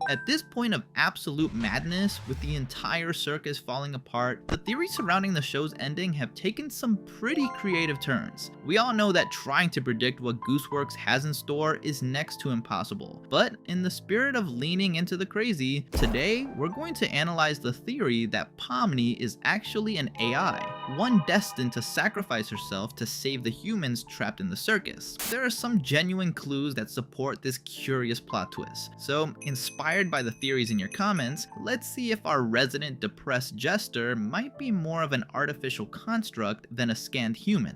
At this point of absolute madness, with the entire circus falling apart, the theories surrounding the show's ending have taken some pretty creative turns. We all know that trying to predict what Gooseworks has in store is next to impossible, but in the spirit of leaning into the crazy, today we're going to analyze the theory that Pomny is actually an AI, one destined to sacrifice herself to save the humans trapped in the circus. There are some genuine clues that support this curious plot twist, so inspired by the theories in your comments, let's see if our resident depressed jester might be more of an artificial construct than a scanned human.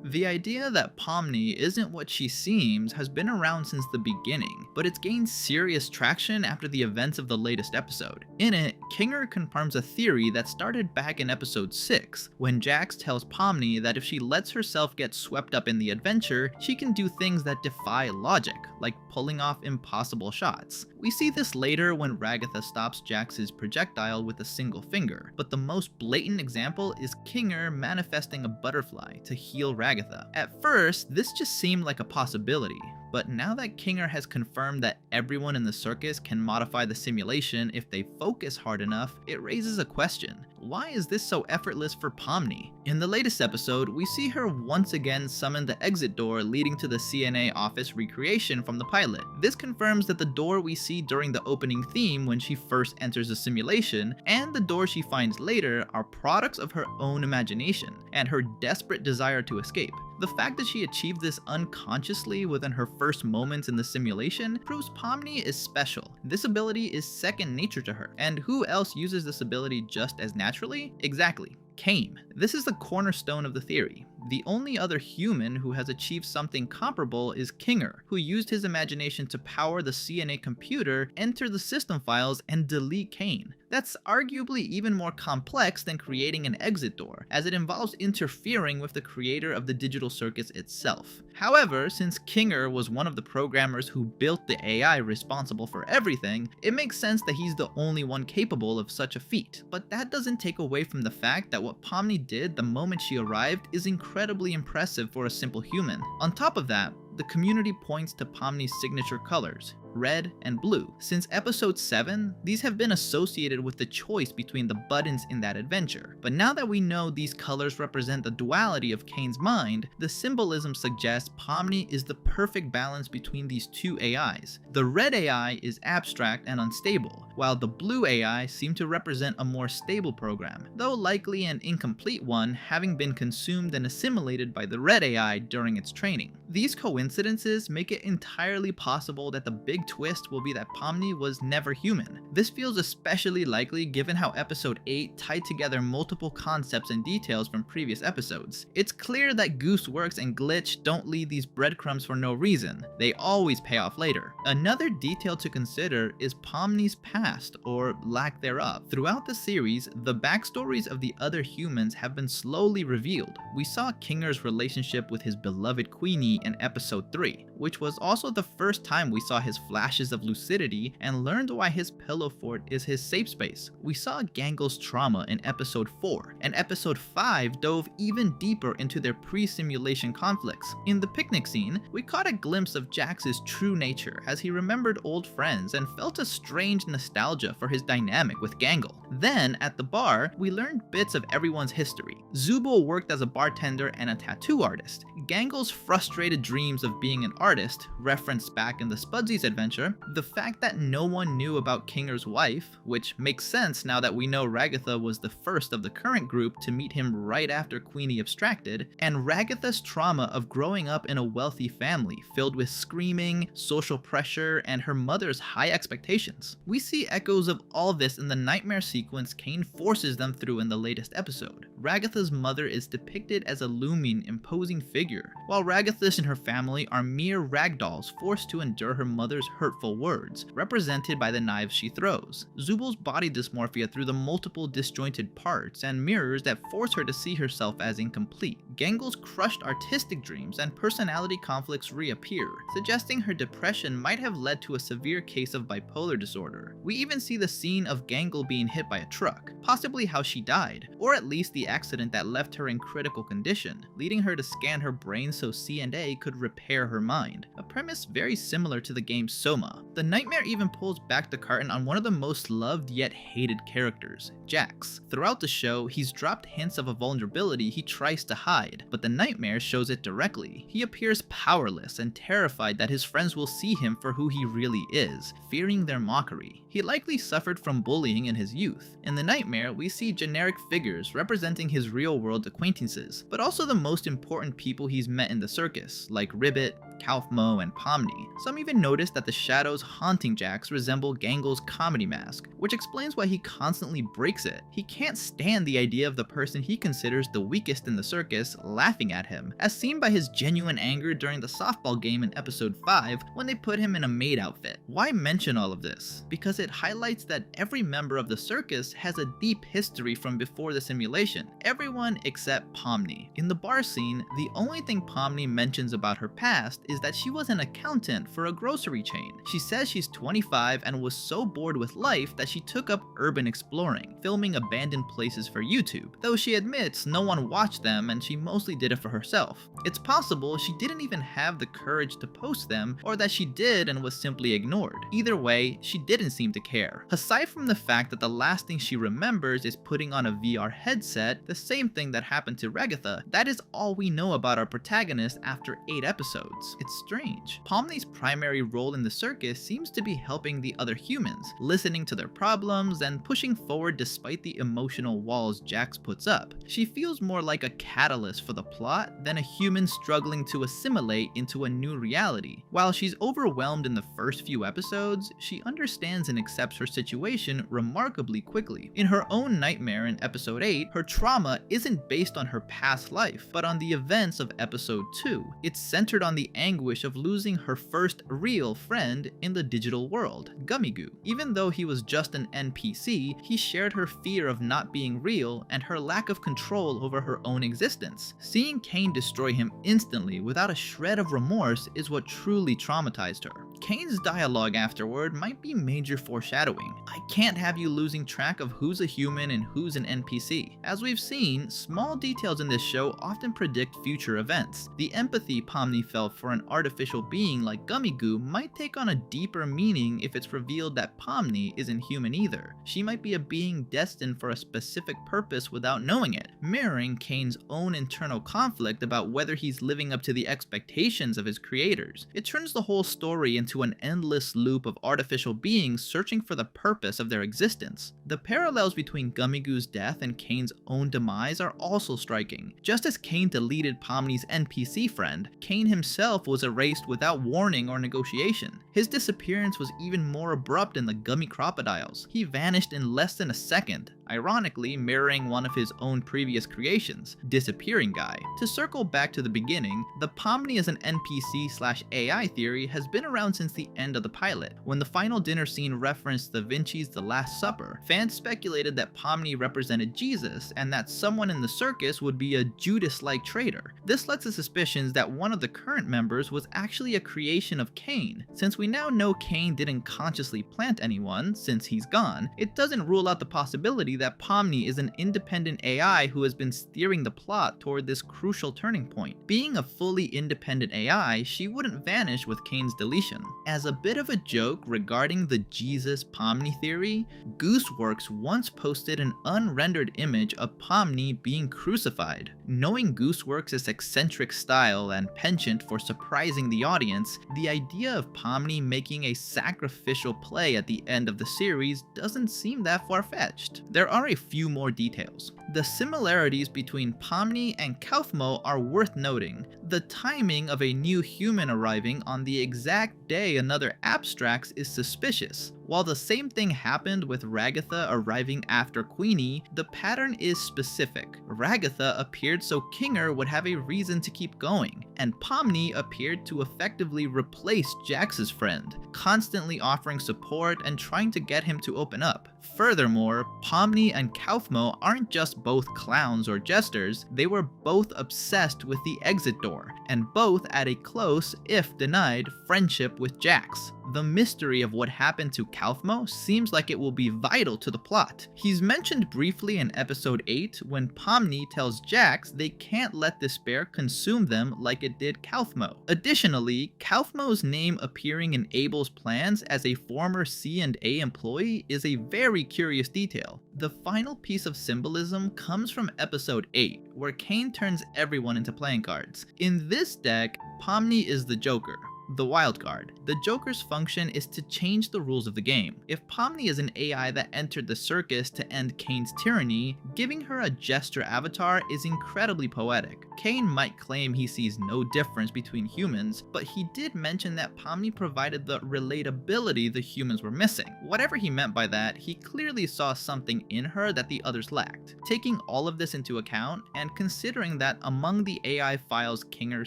The idea that Pomny isn't what she seems has been around since the beginning, but it's gained serious traction after the events of the latest episode. In it, Kinger confirms a theory that started back in episode 6, when Jax tells Pomny that if she lets herself get swept up in the adventure, she can do things that defy logic, like pulling off impossible shots. We see this later when Ragatha stops Jax's projectile with a single finger, but the most blatant example is Kinger manifesting a butterfly to heal Ragatha. At first, this just seemed like a possibility, but now that Kinger has confirmed that everyone in the circus can modify the simulation if they focus hard enough, it raises a question. Why is this so effortless for Pomny? In the latest episode, we see her once again summon the exit door leading to the CNA office recreation from the pilot. This confirms that the door we see during the opening theme when she first enters the simulation, and the door she finds later are products of her own imagination, and her desperate desire to escape. The fact that she achieved this unconsciously within her first moments in the simulation proves Pomny is special. This ability is second nature to her, and who else uses this ability just as naturally? Exactly, Caine. This is the cornerstone of the theory. The only other human who has achieved something comparable is Kinger, who used his imagination to power the CNA computer, enter the system files, and delete Caine. That's arguably even more complex than creating an exit door, as it involves interfering with the creator of the digital circus itself. However, since Kinger was one of the programmers who built the AI responsible for everything, it makes sense that he's the only one capable of such a feat. But that doesn't take away from the fact that what Pomny did the moment she arrived is incredibly impressive for a simple human. On top of that, the community points to Pomny's signature colors, red and blue. Since episode 7, these have been associated with the choice between the buttons in that adventure. But now that we know these colors represent the duality of Caine's mind, the symbolism suggests Pomny is the perfect balance between these two AIs. The red AI is abstract and unstable, while the blue AI seem to represent a more stable program, though likely an incomplete one, having been consumed and assimilated by the red AI during its training. These coincidences make it entirely possible that the big twist will be that Pomny was never human. This feels especially likely given how episode 8 tied together multiple concepts and details from previous episodes. It's clear that Gooseworks and Glitch don't leave these breadcrumbs for no reason. They always pay off later. Another detail to consider is Pomny's past, or lack thereof. Throughout the series, the backstories of the other humans have been slowly revealed. We saw Kinger's relationship with his beloved Queenie in episode 3, which was also the first time we saw his flashes of lucidity and learned why his pillow fort is his safe space. We saw Gangel's trauma in episode 4, and episode 5 dove even deeper into their pre-simulation conflicts. In the picnic scene, we caught a glimpse of Jax's true nature as he remembered old friends and felt a strange nostalgia for his dynamic with Gangel. Then, at the bar, we learned bits of everyone's history. Zubul worked as a bartender and a tattoo artist. Gangel's frustrated dreams of being an artist, referenced back in the Spudsies adventure, the fact that no one knew about Kinger's wife, which makes sense now that we know Ragatha was the first of the current group to meet him right after Queenie abstracted, and Ragatha's trauma of growing up in a wealthy family filled with screaming, social pressure, and her mother's high expectations. We see echoes of all this in the nightmare sequence Caine forces them through in the latest episode. Ragatha's mother is depicted as a looming, imposing figure, while Ragatha and her family are mere ragdolls forced to endure her mother's hurtful words, represented by the knives she throws. Zubul's body dysmorphia through the multiple disjointed parts and mirrors that force her to see herself as incomplete. Gangel's crushed artistic dreams and personality conflicts reappear, suggesting her depression might have led to a severe case of bipolar disorder. We even see the scene of Gangel being hit by a truck, possibly how she died, or at least the accident that left her in critical condition, leading her to scan her brain so C&A could repair her mind, a premise very similar to the game Soma. The nightmare even pulls back the curtain on one of the most loved yet hated characters, Jax. Throughout the show, he's dropped hints of a vulnerability he tries to hide, but the nightmare shows it directly. He appears powerless and terrified that his friends will see him for who he really is, fearing their mockery. He likely suffered from bullying in his youth. In the nightmare, we see generic figures representing his real-world acquaintances, but also the most important people he's met in the circus, like Ribbit, Kaufmo, and Pomny. Some even notice that the shadows haunting Jax resemble Gangle's comedy mask, which explains why he constantly breaks it. He can't stand the idea of the person he considers the weakest in the circus laughing at him, as seen by his genuine anger during the softball game in episode 5 when they put him in a maid outfit. Why mention all of this? Because it highlights that every member of the circus has a deep history from before the simulation, everyone except Pomny. In the bar scene, the only thing Pomny mentions about her past is that she was an accountant for a grocery chain. She says she's 25 and was so bored with life that she took up urban exploring, filming abandoned places for YouTube, though she admits no one watched them and she mostly did it for herself. It's possible she didn't even have the courage to post them, or that she did and was simply ignored. Either way, she didn't seem to care. Aside from the fact that the last thing she remembers is putting on a VR headset, the same thing that happened to Regatha, that is all we know about our protagonist after 8 episodes. It's strange. Pomny's primary role in the circus seems to be helping the other humans, listening to their problems and pushing forward despite the emotional walls Jax puts up. She feels more like a catalyst for the plot than a human struggling to assimilate into a new reality. While she's overwhelmed in the first few episodes, she understands and accepts her situation remarkably quickly. In her own nightmare in episode 8, her trauma isn't based on her past life, but on the events of episode 2. It's centered on the anguish of losing her first real friend in the digital world, Gummigoo. Even though he was just an NPC, he shared her fear of not being real and her lack of control over her own existence. Seeing Caine destroy him instantly without a shred of remorse is what truly traumatized her. Caine's dialogue afterward might be major foreshadowing. I can't have you losing track of who's a human and who's an NPC. As we've seen, small details in this show often predict future events. The empathy Pomny felt for an artificial being like Gummigoo might take on a deeper meaning if it's revealed that Pomny isn't human either. She might be a being destined for a specific purpose without knowing it, mirroring Caine's own internal conflict about whether he's living up to the expectations of his creators. It turns the whole story into an endless loop of artificial beings searching for the purpose of their existence. The parallels between Gummigoo's death and Caine's own demise are also striking. Just as Caine deleted Pomny's NPC friend, Caine himself was erased without warning or negotiation. His disappearance was even more abrupt in the Gummy Crocodiles. He vanished in less than a second, ironically mirroring one of his own previous creations, Disappearing Guy. To circle back to the beginning, the Pomny as an NPC/AI theory has been around since the end of the pilot. When the final dinner scene referenced Da Vinci's The Last Supper, fans speculated that Pomny represented Jesus and that someone in the circus would be a Judas-like traitor. This led to suspicions that one of the current members was actually a creation of Caine. Since we now know Caine didn't consciously plant anyone, since he's gone, it doesn't rule out the possibility that Pomny is an independent AI who has been steering the plot toward this crucial turning point. Being a fully independent AI, she wouldn't vanish with Caine's deletion. As a bit of a joke regarding the Jesus Pomny theory, Gooseworks once posted an unrendered image of Pomny being crucified. Knowing Gooseworks' eccentric style and penchant for surprising the audience, the idea of Pomny making a sacrificial play at the end of the series doesn't seem that far-fetched. There are a few more details. The similarities between Pomny and Kaufmo are worth noting. The timing of a new human arriving on the exact day another abstracts is suspicious. While the same thing happened with Ragatha arriving after Queenie, the pattern is specific. Ragatha appeared so Kinger would have a reason to keep going, and Pomny appeared to effectively replace Jax's friend, constantly offering support and trying to get him to open up. Furthermore, Pomny and Kaufmo aren't just both clowns or jesters, they were both obsessed with the exit door, and both had a close, if denied, friendship with Jax. The mystery of what happened to Kaufmo seems like it will be vital to the plot. He's mentioned briefly in episode 8 when Pomny tells Jax they can't let despair consume them like it did Kaufmo. Additionally, Kaufmo's name appearing in Abel's plans as a former C&A employee is a very curious detail. The final piece of symbolism comes from episode 8, where Caine turns everyone into playing cards. In this deck, Pomny is the Joker, the wild card. The Joker's function is to change the rules of the game. If Pomny is an AI that entered the circus to end Caine's tyranny, giving her a jester avatar is incredibly poetic. Caine might claim he sees no difference between humans, but he did mention that Pomny provided the relatability the humans were missing. Whatever he meant by that, he clearly saw something in her that the others lacked. Taking all of this into account, and considering that among the AI files Kinger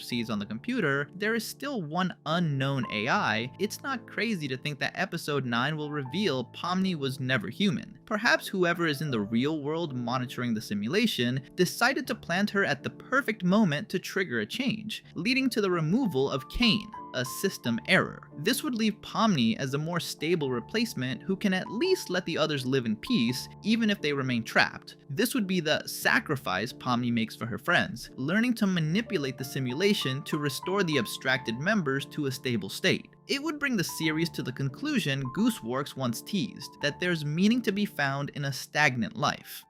sees on the computer, there is still one unknown AI, it's not crazy to think that episode 9 will reveal Pomny was never human. Perhaps whoever is in the real world monitoring the simulation decided to plant her at the perfect moment to trigger a change, leading to the removal of Caine, a system error. This would leave Pomny as a more stable replacement who can at least let the others live in peace, even if they remain trapped. This would be the sacrifice Pomny makes for her friends, learning to manipulate the simulation to restore the abstracted members to a stable state. It would bring the series to the conclusion Gooseworks once teased, that there's meaning to be found in a stagnant life.